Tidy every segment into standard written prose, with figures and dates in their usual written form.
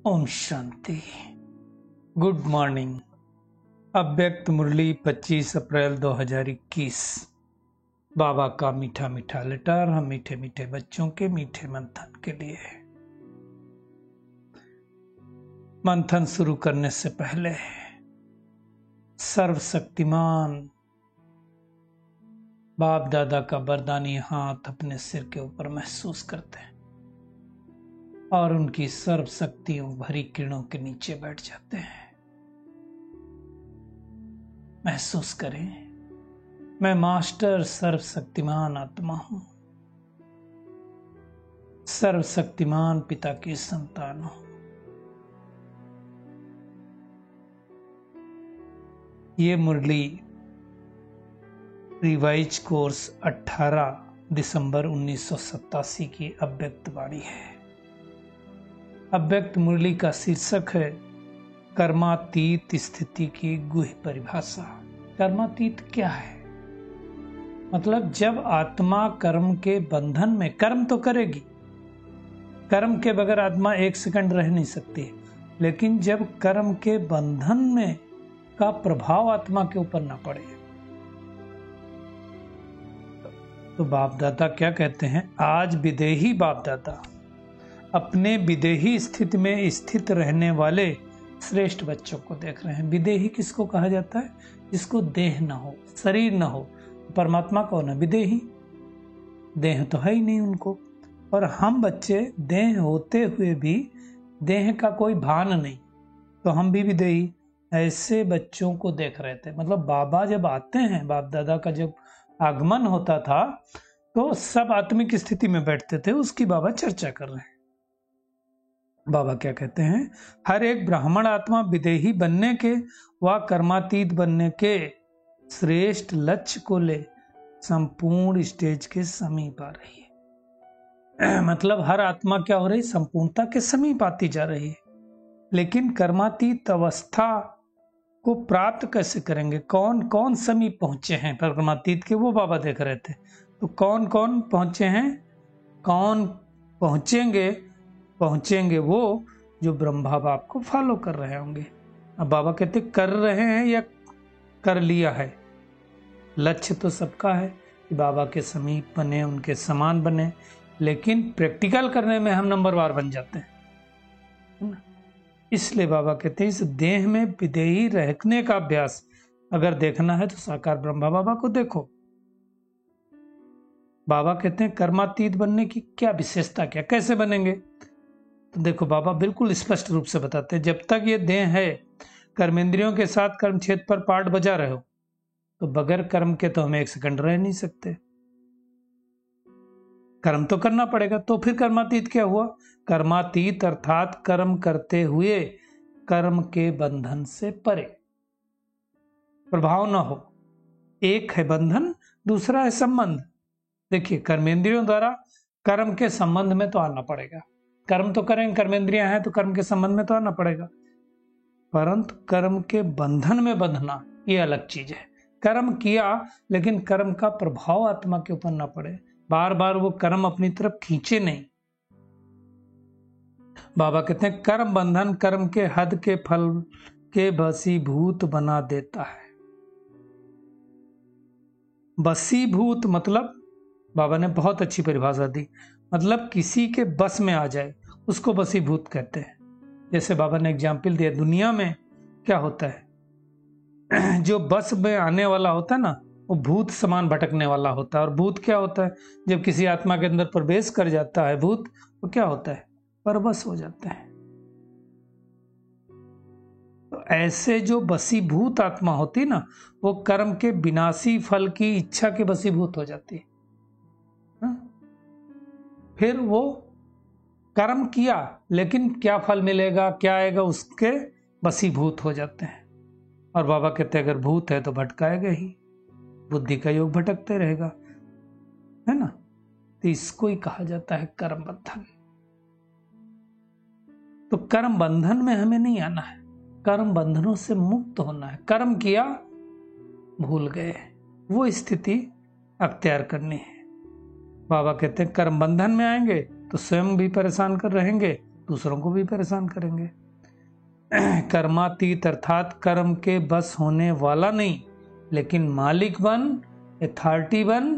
Om Shanti. Good morning. अव्यक्त मुरली 25 अप्रैल 2021। बाबा का मीठा मीठा लेटर हम मीठे मीठे बच्चों के मीठे मंथन के लिए। मंथन शुरू करने से पहले सर्वशक्तिमान बाप दादा का वरदानी हाथ अपने सिर के ऊपर महसूस करते हैं और उनकी सर्व शक्तियों भरी किरणों के नीचे बैठ जाते हैं। महसूस करें, मैं मास्टर सर्वशक्तिमान आत्मा हूं, सर्वशक्तिमान पिता की संतान हूं। ये मुरली रिवाइज कोर्स 18 दिसंबर 1987 की अव्यक्त वाणी है। अव्यक्त मुरली का शीर्षक है कर्मातीत स्थिति की गुह्य परिभाषा। कर्मातीत क्या है? मतलब जब आत्मा कर्म के बंधन में, कर्म तो करेगी, कर्म के बगैर आत्मा एक सेकंड रह नहीं सकती, लेकिन जब कर्म के बंधन में का प्रभाव आत्मा के ऊपर ना पड़े तो बाप दादा क्या कहते हैं? आज विदेही बाप दादा अपने विदेही स्थिति में स्थित रहने वाले श्रेष्ठ बच्चों को देख रहे हैं। विदेही किसको कहा जाता है? जिसको देह न हो, शरीर न हो। परमात्मा कौन है? विदेही। देह तो है ही नहीं उनको। और हम बच्चे देह होते हुए भी देह का कोई भान नहीं, तो हम भी विदेही। ऐसे बच्चों को देख रहे थे। मतलब बाबा जब आते हैं, बाप दादा का जब आगमन होता था तो सब आत्मिक स्थिति में बैठते थे, उसकी बाबा चर्चा कर रहे हैं। बाबा क्या कहते हैं? हर एक ब्राह्मण आत्मा विदेही बनने के व कर्मातीत बनने के श्रेष्ठ लक्ष्य को ले संपूर्ण स्टेज के समीप आ रही है। मतलब हर आत्मा क्या हो रही? संपूर्णता के समीप आती जा रही है। लेकिन कर्मातीत अवस्था को प्राप्त कैसे करेंगे? कौन कौन समीप पहुंचे हैं कर्मातीत के, वो बाबा देख रहे थे। तो कौन कौन पहुंचे हैं? कौन पहुंचेंगे वो जो ब्रह्मा बाप को फॉलो कर रहे होंगे। अब बाबा कहते कर रहे हैं या कर लिया है? लक्ष्य तो सबका है कि बाबा के समीप बने, उनके समान बने, लेकिन प्रैक्टिकल करने में हम नंबरवार बन जाते हैं, है ना? इसलिए बाबा कहते हैं इस देह में विदेही रहने का अभ्यास अगर देखना है तो साकार ब्रह्मा बाबा को देखो। बाबा कहते हैं कर्मातीत बनने की क्या विशेषता, क्या कैसे बनेंगे? तो देखो बाबा बिल्कुल स्पष्ट रूप से बताते हैं, जब तक ये देह है, कर्मेंद्रियों के साथ कर्म क्षेत्र पर पाठ बजा रहे हो, तो बगैर कर्म के तो हम एक सेकंड रह नहीं सकते। कर्म तो करना पड़ेगा। तो फिर कर्मातीत क्या हुआ? कर्मातीत अर्थात कर्म करते हुए कर्म के बंधन से परे, प्रभाव न हो। एक है बंधन, दूसरा है संबंध। देखिए, कर्मेंद्रियों द्वारा कर्म के संबंध में तो आना पड़ेगा। कर्म तो करेंगे, कर्मेंद्रियां हैं तो कर्म के संबंध में तो आना पड़ेगा, परंतु कर्म के बंधन में बंधना ये अलग चीज है। कर्म किया लेकिन कर्म का प्रभाव आत्मा के ऊपर ना पड़े, बार बार वो कर्म अपनी तरफ खींचे नहीं। बाबा कहते हैं कर्म बंधन कर्म के हद के फल के बसीभूत बना देता है। बसीभूत मतलब बाबा ने बहुत अच्छी परिभाषा दी। मतलब किसी के बस में आ जाए, उसको बसीभूत कहते हैं। जैसे बाबा ने एग्जाम्पल दिया, दुनिया में क्या होता है, जो बस में आने वाला होता है ना, वो भूत समान भटकने वाला होता है। और भूत क्या होता है? जब किसी आत्मा के अंदर प्रवेश कर जाता है भूत, तो क्या होता है? परवश हो जाता है। तो ऐसे जो बसीभूत आत्मा होती है ना, वो कर्म के विनाशी फल की इच्छा के बसीभूत हो जाती है। फिर वो कर्म किया लेकिन क्या फल मिलेगा, क्या आएगा, उसके बसीभूत हो जाते हैं। और बाबा कहते हैं अगर भूत है तो भटकाएगा ही, बुद्धि का योग भटकते रहेगा, है ना? तो इसको ही कहा जाता है कर्म बंधन। तो कर्म बंधन में हमें नहीं आना है, कर्म बंधनों से मुक्त होना है। कर्म किया, भूल गए, वो स्थिति अख्तियार करनी है। बाबा कहते हैं कर्म बंधन में आएंगे तो स्वयं भी परेशान कर रहेंगे दूसरों को भी परेशान करेंगे। कर्मातीत अर्थात कर्म के बस होने वाला नहीं, लेकिन मालिक बन, अथॉरिटी बन,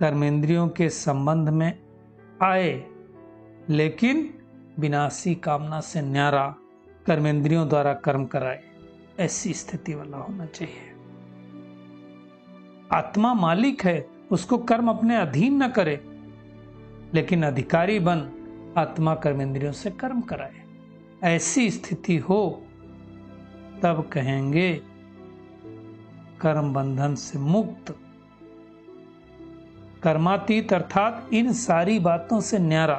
कर्मेंद्रियों के संबंध में आए, लेकिन विनाशी कामना से न्यारा कर्मेंद्रियों द्वारा कर्म कराए, ऐसी स्थिति वाला होना चाहिए। आत्मा मालिक है, उसको कर्म अपने अधीन न करे, लेकिन अधिकारी बन आत्मा कर्मेंद्रियों से कर्म कराए, ऐसी स्थिति हो तब कहेंगे कर्म बंधन से मुक्त। कर्मातीत अर्थात इन सारी बातों से न्यारा।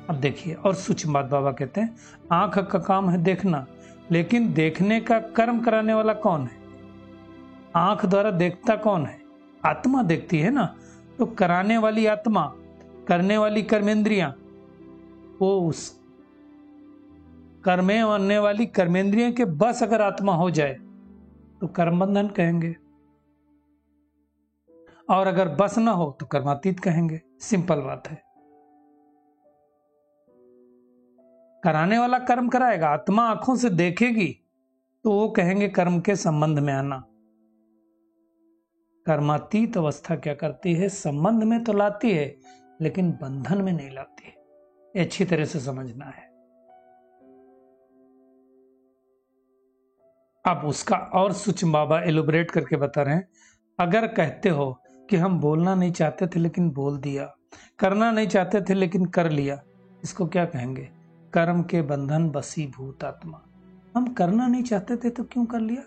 अब देखिए और सूक्ष्म बात बाबा कहते हैं, आंख का काम है देखना, लेकिन देखने का कर्म कराने वाला कौन है? आंख द्वारा देखता कौन है? आत्मा देखती है ना। तो कराने वाली आत्मा, करने वाली कर्मेंद्रियां, वो उस कर्मे बनने वाली कर्मेंद्रियों के बस अगर आत्मा हो जाए तो कर्म बंधन कहेंगे, और अगर बस ना हो तो कर्मातीत कहेंगे। सिंपल बात है। कराने वाला कर्म कराएगा, आत्मा आंखों से देखेगी तो वो कहेंगे कर्म के संबंध में आना। कर्मातीत अवस्था क्या करती है? संबंध में तो लाती है, लेकिन बंधन में नहीं लाती है। ये अच्छी तरह से समझना है। अब उसका और सूक्ष्म बाबा एलोबरेट करके बता रहे हैं, अगर कहते हो कि हम बोलना नहीं चाहते थे लेकिन बोल दिया, करना नहीं चाहते थे लेकिन कर लिया, इसको क्या कहेंगे? कर्म के बंधन बसीभूत आत्मा। हम करना नहीं चाहते थे तो क्यों कर लिया?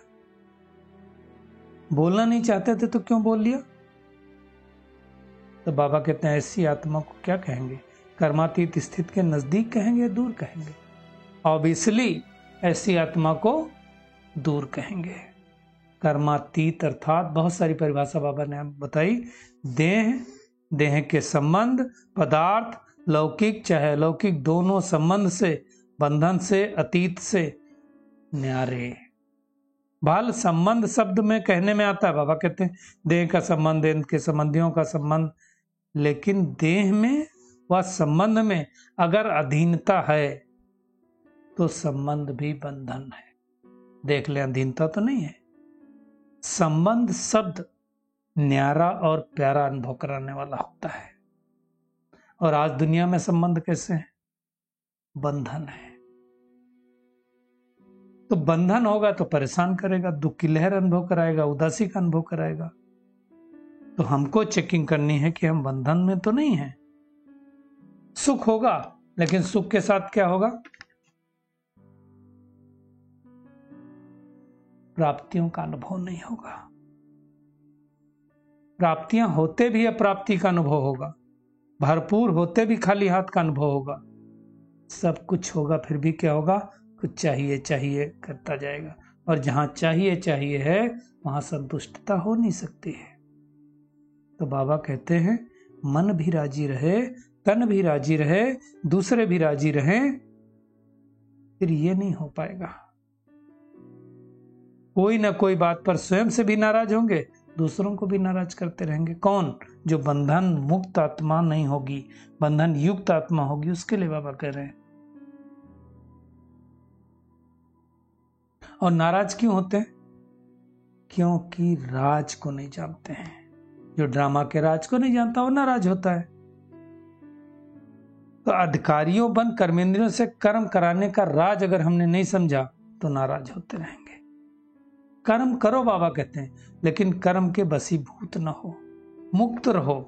बोलना नहीं चाहते थे तो क्यों बोल लिया? तो बाबा कहते हैं ऐसी आत्मा को क्या कहेंगे? कर्मातीत स्थिति के नजदीक कहेंगे, दूर कहेंगे? ऑब्वियसली ऐसी आत्मा को दूर कहेंगे। कर्मातीत अर्थात बहुत सारी परिभाषा बाबा ने बताई। देह के संबंध, पदार्थ, लौकिक चाहे अलौकिक, दोनों संबंध से, बंधन से, अतीत से न्यारे। बाल संबंध शब्द में कहने में आता है, बाबा कहते हैं देह का संबंध, देह के संबंधियों का संबंध, लेकिन देह में व संबंध में अगर अधीनता है तो संबंध भी बंधन है। देख ले, अधीनता तो नहीं है। संबंध शब्द न्यारा और प्यारा अनुभव कराने वाला होता है, और आज दुनिया में संबंध कैसे हैं? बंधन है। तो बंधन होगा तो परेशान करेगा, दुख की लहर अनुभव कराएगा, उदासी का अनुभव कराएगा। तो हमको चेकिंग करनी है कि हम बंधन में तो नहीं है। सुख होगा, लेकिन सुख के साथ क्या होगा? प्राप्तियों का अनुभव नहीं होगा। प्राप्तियां होते भी अप्राप्ति का अनुभव होगा, भरपूर होते भी खाली हाथ का अनुभव होगा। सब कुछ होगा, फिर भी क्या होगा? कुछ चाहिए चाहिए करता जाएगा, और जहां चाहिए चाहिए है वहां संतुष्टता हो नहीं सकती है। तो बाबा कहते हैं मन भी राजी रहे, तन भी राजी रहे, दूसरे भी राजी रहें, फिर ये नहीं हो पाएगा। कोई ना कोई बात पर स्वयं से भी नाराज होंगे, दूसरों को भी नाराज करते रहेंगे। कौन? जो बंधन मुक्त आत्मा नहीं होगी, बंधन युक्त आत्मा होगी, उसके लिए बाबा कह रहे हैं। और नाराज क्यों होते हैं? क्योंकि राज को नहीं जानते हैं। जो ड्रामा के राज को नहीं जानता वो नाराज होता है। तो अधिकारियों बन कर्मेंद्रियों से कर्म कराने का राज अगर हमने नहीं समझा तो नाराज होते रहेंगे। कर्म करो बाबा कहते हैं, लेकिन कर्म के बसीभूत न हो, मुक्त रहो।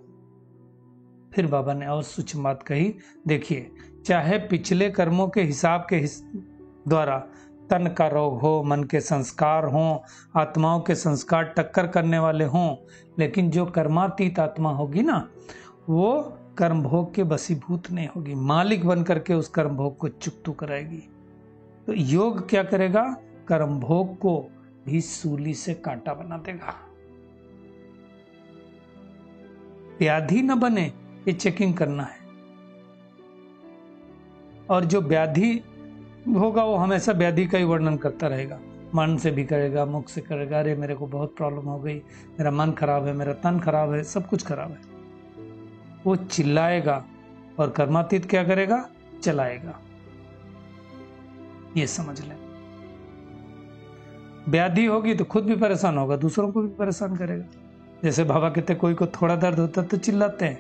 फिर बाबा ने और सूक्ष्म बात कही, देखिए चाहे पिछले कर्मों के हिसाब के द्वारा तन का रोग हो, मन के संस्कार हों, आत्माओं के संस्कार टक्कर करने वाले हों, लेकिन जो कर्मातीत आत्मा होगी ना, वो कर्म भोग के बसीभूत नहीं होगी, मालिक बन करके उस कर्म भोग को चुकतू कराएगी। तो योग क्या करेगा? कर्म भोग को भी सूली से कांटा बना देगा। व्याधि न बने, ये चेकिंग करना है। और जो व्याधि होगा वो हमेशा व्याधि का ही वर्णन करता रहेगा, मन से भी करेगा, मुख से करेगा, अरे मेरे को बहुत प्रॉब्लम हो गई, मेरा मन खराब है, मेरा तन खराब है, सब कुछ खराब है। वो चिल्लाएगा और कर्मातीत क्या करेगा? चलाएगा। ये समझ लें। व्याधि होगी तो खुद भी परेशान होगा, दूसरों को भी परेशान करेगा। जैसे बाबा कहते कोई को थोड़ा दर्द होता है तो चिल्लाते हैं,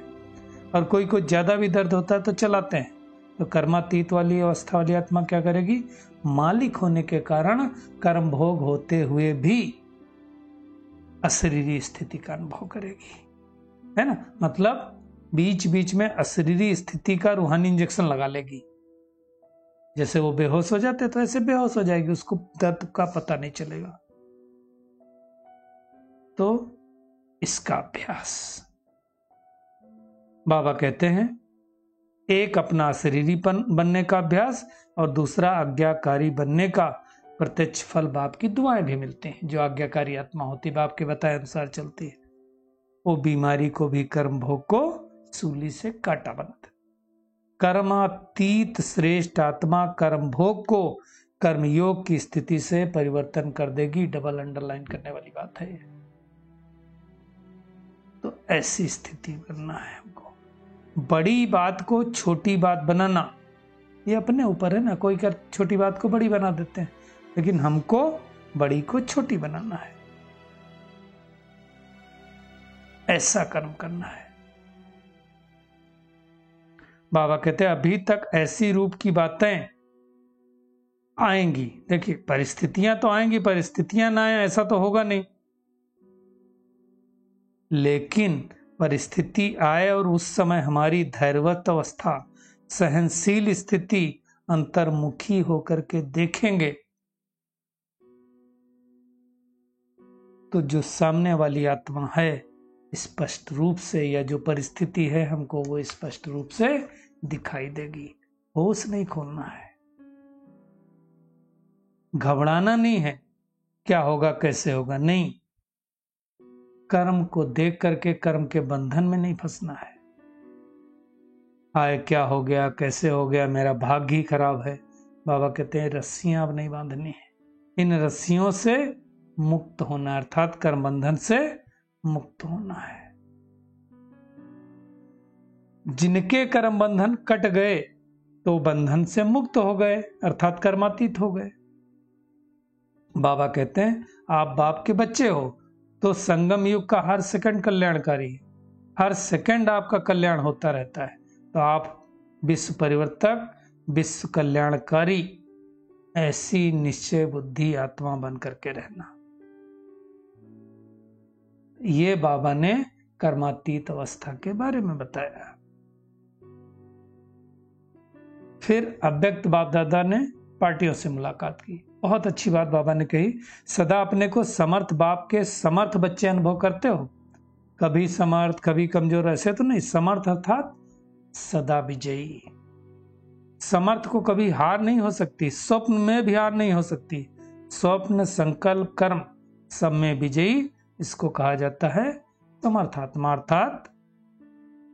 और कोई को ज्यादा भी दर्द होता है तो चलाते हैं। तो कर्मातीत वाली अवस्था वाली आत्मा क्या करेगी? मालिक होने के कारण कर्म भोग होते हुए भी अशरीरी स्थिति का अनुभव करेगी, है ना। मतलब बीच बीच में अशरीरी स्थिति का रूहानी इंजेक्शन लगा लेगी। जैसे वो बेहोश हो जाते तो ऐसे बेहोश हो जाएगी, उसको दर्द का पता नहीं चलेगा। तो इसका अभ्यास बाबा कहते हैं, एक अपना अशरीरीपन बनने का अभ्यास और दूसरा आज्ञाकारी बनने का। प्रत्यक्ष फल बाप की दुआएं भी मिलते हैं। जो आज्ञाकारी आत्मा होती, बाप के बताए अनुसार चलती है, वो बीमारी को भी कर्म भोग को सूली से काटा बनाते। कर्मातीत श्रेष्ठ आत्मा कर्म भोग को कर्मयोग की स्थिति से परिवर्तन कर देगी। डबल अंडरलाइन करने वाली बात है ये। तो ऐसी स्थिति बनना है हमको। बड़ी बात को छोटी बात बनाना ये अपने ऊपर है ना। कोई कर छोटी बात को बड़ी बना देते हैं, लेकिन हमको बड़ी को छोटी बनाना है। ऐसा कर्म करना है। बाबा कहते हैं अभी तक ऐसी रूप की बातें आएंगी। देखिए परिस्थितियां तो आएंगी, परिस्थितियां ना आए ऐसा तो होगा नहीं, लेकिन परिस्थिति आए और उस समय हमारी धैर्यवत अवस्था, सहनशील स्थिति, अंतर्मुखी होकर के देखेंगे तो जो सामने वाली आत्मा है स्पष्ट रूप से, या जो परिस्थिति है हमको वो स्पष्ट रूप से दिखाई देगी। होश नहीं खोलना है, घबराना नहीं है क्या होगा कैसे होगा, नहीं। कर्म को देख करके कर्म के बंधन में नहीं फंसना है। आए क्या हो गया कैसे हो गया, मेरा भाग्य ही खराब है। बाबा कहते हैं रस्सियां अब नहीं बांधनी है, इन रस्सियों से मुक्त होना, अर्थात कर्म बंधन से मुक्त होना है। जिनके कर्म बंधन कट गए तो बंधन से मुक्त हो गए, अर्थात कर्मातीत हो गए। बाबा कहते हैं आप बाप के बच्चे हो तो संगम युग का हर सेकंड कल्याणकारी है, हर सेकंड आपका कल्याण होता रहता है। तो आप विश्व परिवर्तक, विश्व कल्याणकारी, ऐसी निश्चय बुद्धि आत्मा बन करके रहना। ये बाबा ने कर्मातीत अवस्था के बारे में बताया। फिर अव्यक्त बाप दादा ने पार्टियों से मुलाकात की। बहुत अच्छी बात बाबा ने कही, सदा अपने को समर्थ बाप के समर्थ बच्चे अनुभव करते हो, कभी समर्थ कभी कमजोर, ऐसे तो नहीं। समर्थ अर्थात सदा विजयी। समर्थ को कभी हार नहीं हो सकती, स्वप्न में भी हार नहीं हो सकती। स्वप्न संकल्प कर्म सब में विजयी, इसको कहा जाता है समर्थात्मा, अर्थात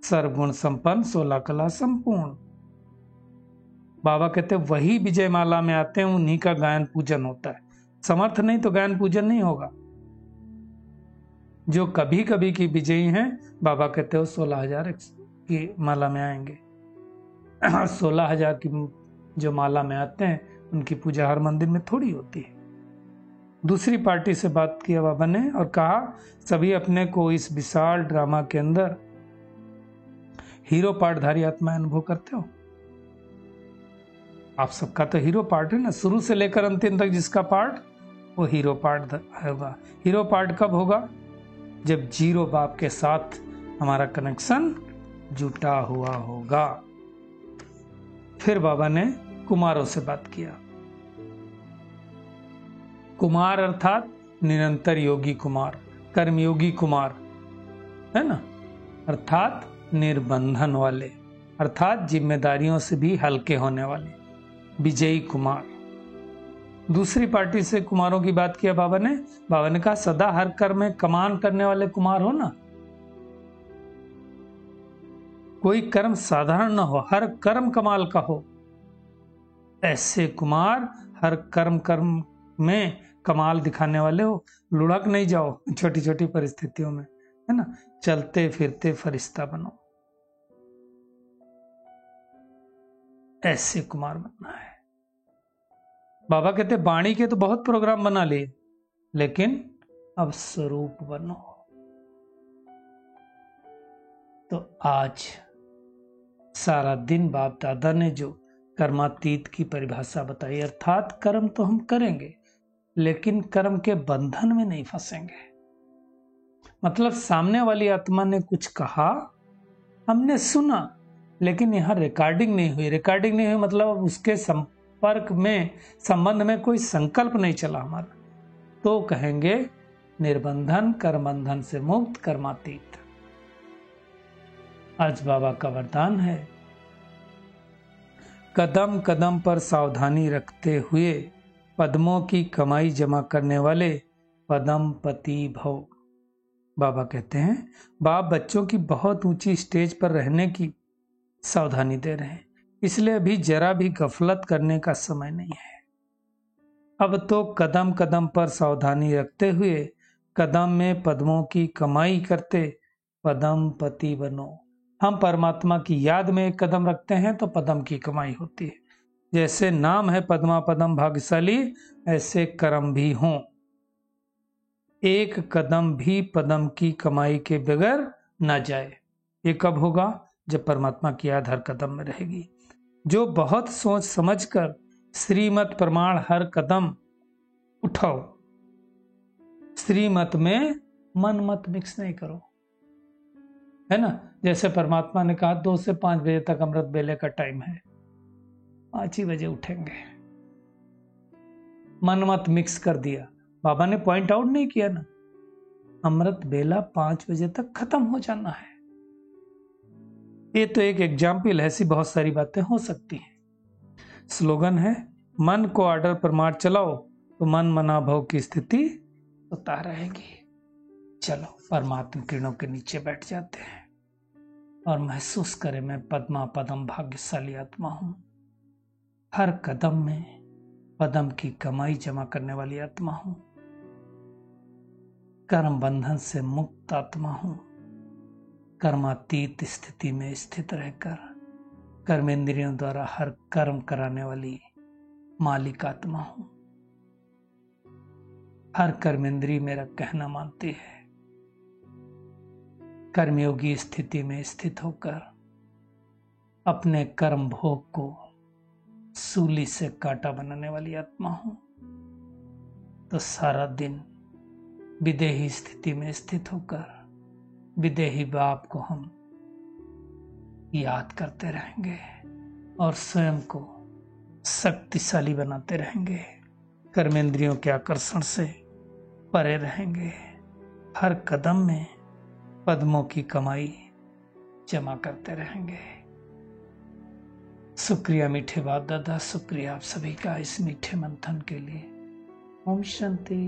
सर्वगुण संपन्न, 16 कला संपूर्ण। बाबा कहते वही विजय माला में आते हैं, उन्हीं का गायन पूजन होता है। समर्थ नहीं तो गायन पूजन नहीं होगा। जो कभी कभी की विजयी हैं, बाबा कहते हो 16,000 की माला में आएंगे। 16,000 की जो माला में आते हैं उनकी पूजा हर मंदिर में थोड़ी होती है। दूसरी पार्टी से बात किया बाबा ने और कहा सभी अपने को इस विशाल ड्रामा के अंदर हीरो पार्टधारी आत्मा अनुभव करते हो। आप सबका तो हीरो पार्ट है ना, शुरू से लेकर अंतिम तक जिसका पार्ट, वो हीरो पार्ट होगा। हीरो पार्ट कब होगा? जब जीरो बाप के साथ हमारा कनेक्शन जुटा हुआ होगा। फिर बाबा ने कुमारों से बात किया। कुमार अर्थात निरंतर योगी कुमार, कर्मयोगी कुमार, है ना, अर्थात निर्बंधन वाले, अर्थात जिम्मेदारियों से भी हल्के होने वाले, विजयी कुमार। दूसरी पार्टी से कुमारों की बात किया बाबा ने कहा सदा हर कर्म में कमान करने वाले कुमार हो ना। कोई कर्म साधारण ना हो, हर कर्म कमाल का हो। ऐसे कुमार हर कर्म में कमाल दिखाने वाले हो। लुढ़क नहीं जाओ छोटी छोटी परिस्थितियों में, है ना। चलते फिरते फरिश्ता बनो। ऐसे कुमार बनना है। बाबा कहते वाणी के तो बहुत प्रोग्राम बना लिए, लेकिन अब स्वरूप बनो। तो आज सारा दिन बाप दादा ने जो कर्मातीत की परिभाषा बताई, अर्थात कर्म तो हम करेंगे लेकिन कर्म के बंधन में नहीं फंसेंगे। मतलब सामने वाली आत्मा ने कुछ कहा, हमने सुना, लेकिन यहां रिकॉर्डिंग नहीं हुई। रिकॉर्डिंग नहीं हुई मतलब उसके संपर्क में, संबंध में कोई संकल्प नहीं चला हमारा, तो कहेंगे निर्बंधन, कर्म बंधन से मुक्त, कर्मातीत। आज बाबा का वरदान है, कदम कदम पर सावधानी रखते हुए पद्मों की कमाई जमा करने वाले पदम पति भव। बाबा कहते हैं बाप बच्चों की बहुत ऊंची स्टेज पर रहने की सावधानी दे रहे हैं, इसलिए अभी जरा भी गफलत करने का समय नहीं है। अब तो कदम कदम पर सावधानी रखते हुए कदम में पद्मों की कमाई करते पदम पति बनो। हम परमात्मा की याद में एक कदम रखते हैं तो पदम की कमाई होती है। जैसे नाम है पद्मा पदम भाग्यशाली, ऐसे कर्म भी हों। एक कदम भी पदम की कमाई के बगैर ना जाए। ये कब होगा? जब परमात्मा की याद हर कदम में रहेगी। जो बहुत सोच समझकर श्रीमत प्रमाण हर कदम उठाओ। श्रीमत में मन मत मिक्स नहीं करो, है ना। जैसे परमात्मा ने कहा 2 से 5 बजे तक अमृत बेले का टाइम है, 5 ही बजे उठेंगे, मन मत मिक्स कर दिया। बाबा ने पॉइंट आउट नहीं किया ना, अमृत बेला 5 बजे तक खत्म हो जाना है। ये तो एक एग्जाम्पल है, ऐसी बहुत सारी बातें हो सकती हैं। स्लोगन है, मन को ऑर्डर पर मार चलाओ तो मन मना भव की स्थिति होता रहेगी। चलो परमात्मा किरणों के नीचे बैठ जाते हैं और महसूस करें मैं पद्मा पदम भाग्यशाली आत्मा हूं। हर कदम में पदम की कमाई जमा करने वाली आत्मा हूं। कर्म बंधन से मुक्त आत्मा हूं। कर्मातीत स्थिति में स्थित रहकर कर्मेंद्रियों द्वारा हर कर्म कराने वाली मालिक आत्मा हूं। हर कर्मेंद्रिय मेरा कहना मानती है। कर्मयोगी स्थिति में स्थित होकर अपने कर्म भोग को सूली से कांटा बनाने वाली आत्मा हूं। तो सारा दिन विदेही स्थिति में स्थित होकर विदेही बाप को हम याद करते रहेंगे और स्वयं को शक्तिशाली बनाते रहेंगे। कर्मेंद्रियों के आकर्षण से परे रहेंगे। हर कदम में पद्मों की कमाई जमा करते रहेंगे। शुक्रिया मीठे बाप दादा, शुक्रिया आप सभी का इस मीठे मंथन के लिए। ओम शांति।